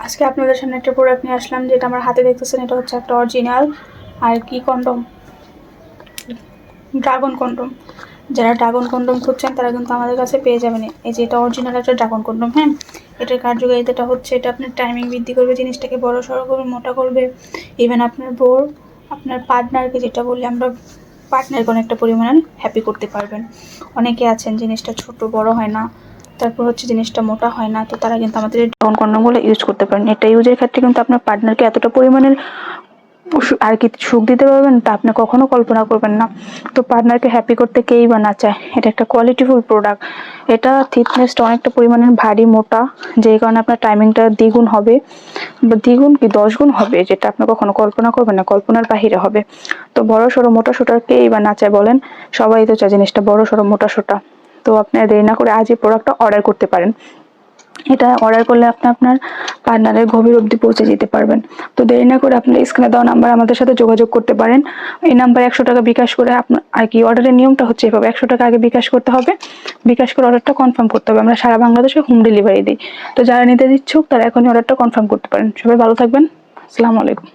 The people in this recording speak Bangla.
আজকে আপনাদের সামনে একটা প্রোডাক্ট নিয়ে আসলাম, যেটা আমার হাতে দেখতেছেন। এটা হচ্ছে একটা অরিজিনাল আর কি কন্ডম, ড্রাগন কন্ডম। যারা ড্রাগন কন্ডম খুঁজছেন তারা কিন্তু আমাদের কাছে পেয়ে যাবেন। এই যে এটা অরিজিনাল একটা ড্রাগন কন্ডম। হ্যাঁ, এটার কার্যকারিতাটা হচ্ছে এটা আপনার টাইমিং বৃদ্ধি করবে, জিনিসটাকে বড় সড়ো করবে, মোটা করবে। ইভেন আপনার বোর, আপনার পার্টনারকে, যেটা বলি আমরা, পার্টনারকে অনেকটা পরিমাণ হ্যাপি করতে পারবেন। অনেকে আছেন জিনিসটা ছোট বড় হয় না, তারপর হচ্ছে জিনিসটা মোটা হয় না, তো তারা কিন্তু আমাদের এই ড্রাগন কন্ডমগুলো ইউজ করতে পারেন। এটা ইউজের ক্ষেত্রে কিন্তু আপনার পার্টনারকে এতটা পরিমাণের আর কি সুখ দিতে পারবেন তা আপনি কখনো কল্পনা করবেন না। তো পার্টনারকে হ্যাপি করতে কেই বা না চায়। এটা একটা কোয়ালিটিফুল প্রোডাক্ট। এটা থিকনেসটা অনেকটা পরিমাণের ভারী মোটা, যেই কারণে আপনার টাইমিংটা দ্বিগুণ হবে, বা দ্বিগুণ কি 10 গুণ হবে, যেটা আপনি কখনো কল্পনা করবেন না, কল্পনার বাহিরে হবে। তো বড় সড়ো মোটা সোটার কেই বা না চায় বলেন, সবাই তো চায় জিনিসটা বড় সড়ো মোটা সোটা। তো আপনি দেরি না করে আজ এই প্রোডাক্টটা অর্ডার করতে পারেন। এটা অর্ডার করলে আপনি আপনার পার্টনারের গভীর অবধি পৌঁছে যেতে পারবেন। তো দেরি না করে আপনার স্ক্রিনে দেওয়া নাম্বার আমাদের সাথে যোগাযোগ করতে পারেন। এই নাম্বার 100 টাকা বিকাশ করে আপনার আর কি অর্ডারের নিয়মটা হচ্ছে এভাবে: 100 টাকা আগে বিকাশ করতে হবে, বিকাশ করে অর্ডারটা কনফার্ম করতে হবে। আমরা সারা বাংলাদেশে হোম ডেলিভারি দিই। তো যারা নিতে ইচ্ছুক তারা এখনই অর্ডারটা কনফার্ম করতে পারেন। সবাই ভালো থাকবেন। আসসালামু আলাইকুম।